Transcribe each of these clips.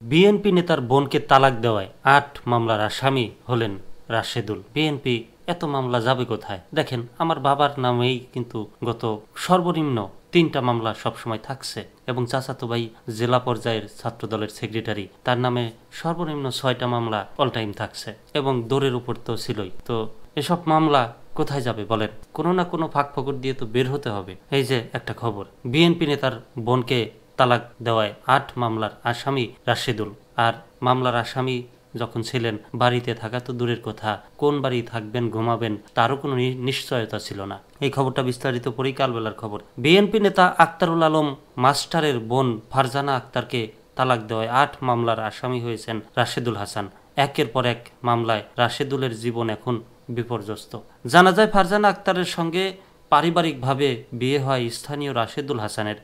BNP নেতার বোনকে তালাক দেওয়ায় ৮ মামলার আসামি হলেন রাশেদুল। বিএনপি এত মামলা যাবে কোথায়? দেখেন, আমার বাবার নামেই কিন্তু গত সর্বনিম্ন ৩টা মামলা সবসময় থাকছে, এবং চাচাতো ভাই জেলা পর্যায়ের ছাত্রদলের সেক্রেটারি, তার নামে সর্বনিম্ন ৬টা মামলা অল টাইম থাকছে, এবং দৌড়ের উপর তো ছিলই। তো এসব মামলা কোথায় যাবে বলেন? কোনো না কোনো ফাঁক ফকর দিয়ে তো বের হতে হবে। এই যে একটা খবর, বিএনপি নেতার বোনকে তালাক দেওয়ায় ৮ মামলার আসামি রাশেদুল। আর মামলার আসামি যখন ছিলেন, বাড়িতে থাকা তো দূরের কথা, কোন বাড়ি থাকবেন, ঘুমাবেন, তারও কোনো নিশ্চয়তা ছিল না। এই খবরটা বিস্তারিত পরেই কালবেলার খবর। বিএনপি নেতা আক্তারুল আলম মাস্টারের বোন ফারজানা আক্তারকে তালাক দেওয়ায় ৮ মামলার আসামি হয়েছেন রাশেদুল হাসান। একের পর এক মামলায় রাশেদুলের জীবন এখন বিপর্যস্ত। জানা যায়, ফারজানা আক্তারের সঙ্গে পারিবারিকভাবে বিয়ে হয় স্থানীয় রাশেদুল হাসানের।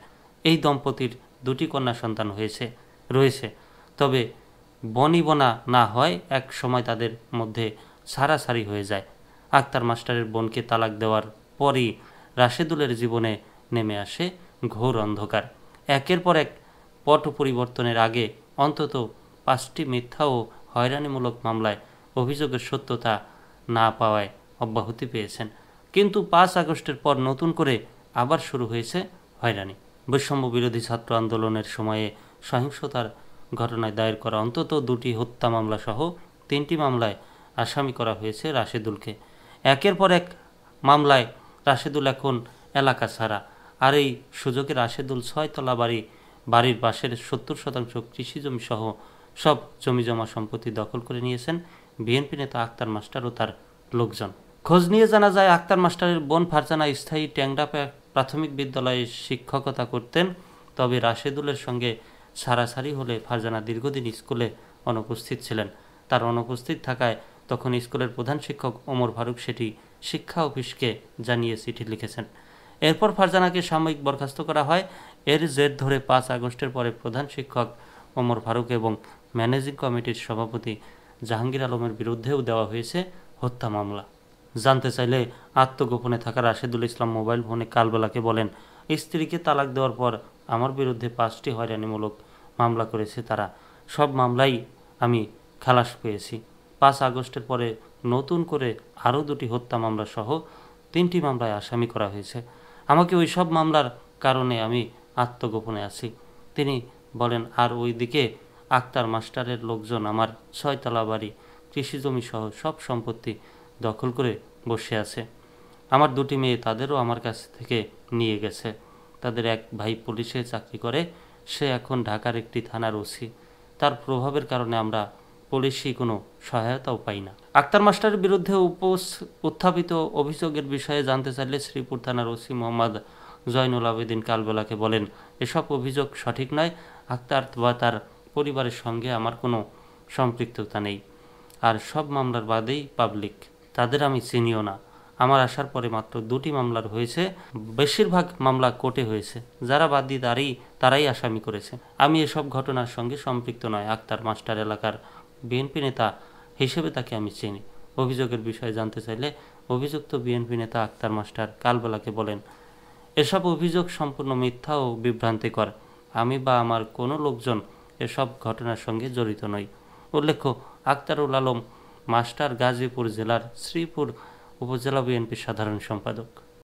এই দম্পতির 2টি কন্যা সন্তান রয়েছে। তবে বনিবনা না হয় এক সময় তাদের মধ্যে সারাসারি হয়ে যায়। আক্তার মাস্টারের বোনকে তালাক দেওয়ার পরই রাশেদুলের জীবনে নেমে আসে ঘোর অন্ধকার। একের পর এক পট পরিবর্তনের আগে অন্তত 5টি মিথ্যা ও হয়রানিমূলক মামলায় অভিযোগের সত্যতা না পাওয়ায় অব্যাহতি পেয়েছেন। কিন্তু 5 আগস্টের পর নতুন করে আবার শুরু হয়েছে হয়রানি। বৈষম্য বিরোধী ছাত্র আন্দোলনের সময়ে সহিংসতার ঘটনায় দায়ের করা অন্তত 2টি হত্যা মামলা সহ 3টি মামলায় আসামি করা হয়েছে রাশেদুলকে। একের পর এক মামলায় রাশেদুল এখন এলাকা ছাড়া। আর এই সুযোগে রাশেদুল 6তলা বাড়ির পাশের 70% কৃষিজমি সহ সব জমিজমা সম্পত্তি দখল করে নিয়েছেন বিএনপি নেতা আক্তার মাস্টার ও তার লোকজন। খোঁজ নিয়ে জানা যায়, আক্তার মাস্টারের বোন ফারজানা স্থায়ী ট্যাংরা প্রাথমিক বিদ্যালয়ে শিক্ষকতা করতেন। তবে রাশেদুলের সঙ্গে সারাসারি হলে ফারজানা দীর্ঘদিন স্কুলে অনুপস্থিত ছিলেন। তার অনুপস্থিত থাকায় তখন স্কুলের প্রধান শিক্ষক ওমর ফারুক সেটি শিক্ষা অফিসকে জানিয়ে চিঠি লিখেছেন। এরপর ফারজানাকে সাময়িক বরখাস্ত করা হয়। এর জের ধরে 5 আগস্টের পরে প্রধান শিক্ষক ওমর ফারুক এবং ম্যানেজিং কমিটির সভাপতি জাহাঙ্গীর আলমের বিরুদ্ধেও দেওয়া হয়েছে হত্যা মামলা। জানতে চাইলে আত্মগোপনে থাকা রাশেদুল ইসলাম মোবাইল ফোনে কালবেলাকে বলেন, স্ত্রীকে তালাক দেওয়ার পর আমার বিরুদ্ধে 5টি হয়রানিমূলক মামলা করেছে তারা। সব মামলাই আমি খালাস পেয়েছি। 5 আগস্টের পরে নতুন করে আরও 2টি হত্যা মামলা সহ 3টি মামলায় আসামি করা হয়েছে। আমাকে ওই সব মামলার কারণে আমি আত্মগোপনে আছি, তিনি বলেন। আর ওই দিকে আক্তার মাস্টারের লোকজন আমার 6তলা বাড়ি, কৃষিজমি সহ সব সম্পত্তি দখল করে বসে আছে। আমার 2টি মেয়ে, তাদেরও আমার কাছ থেকে নিয়ে গেছে। তাদের এক ভাই পুলিশে চাকরি করে, সে এখন ঢাকার একটি থানার ওসি। তার প্রভাবের কারণে আমরা পুলিশি কোনো সহায়তাও পাই না। আক্তার মাস্টারের বিরুদ্ধে উত্থাপিত অভিযোগের বিষয়ে জানতে চাইলে শ্রীপুর থানার ওসি মোহাম্মদ জয়নুল আবেদিন কালবেলাকে বলেন, এসব অভিযোগ সঠিক নয়। আক্তার বা তার পরিবারের সঙ্গে আমার কোনো সম্পৃক্ততা নেই। আর সব মামলার বাদেই পাবলিক, তাদের আমি চিনিও না। আমার আসার পরে মাত্র 2টি মামলার হয়েছে, বেশিরভাগ মামলা কোর্টে হয়েছে। যারা বাদী তারাই আসামি করেছে। আমি এসব ঘটনার সঙ্গে সম্পৃক্ত নয়। আক্তার মাস্টার এলাকার বিএনপি নেতা হিসেবে তাকে আমি চিনি। অভিযোগের বিষয়ে জানতে চাইলে অভিযুক্ত বিএনপি নেতা আক্তার মাস্টার কালবেলাকে বলেন, এসব অভিযোগ সম্পূর্ণ মিথ্যা ও বিভ্রান্তিকর। আমি বা আমার কোনো লোকজন এসব ঘটনার সঙ্গে জড়িত নই। উল্লেখ্য, আক্তারুল আলম মাস্টার গাজীপুর জেলার শ্রীপুর উপজেলা বিএনপির সাধারণ সম্পাদক।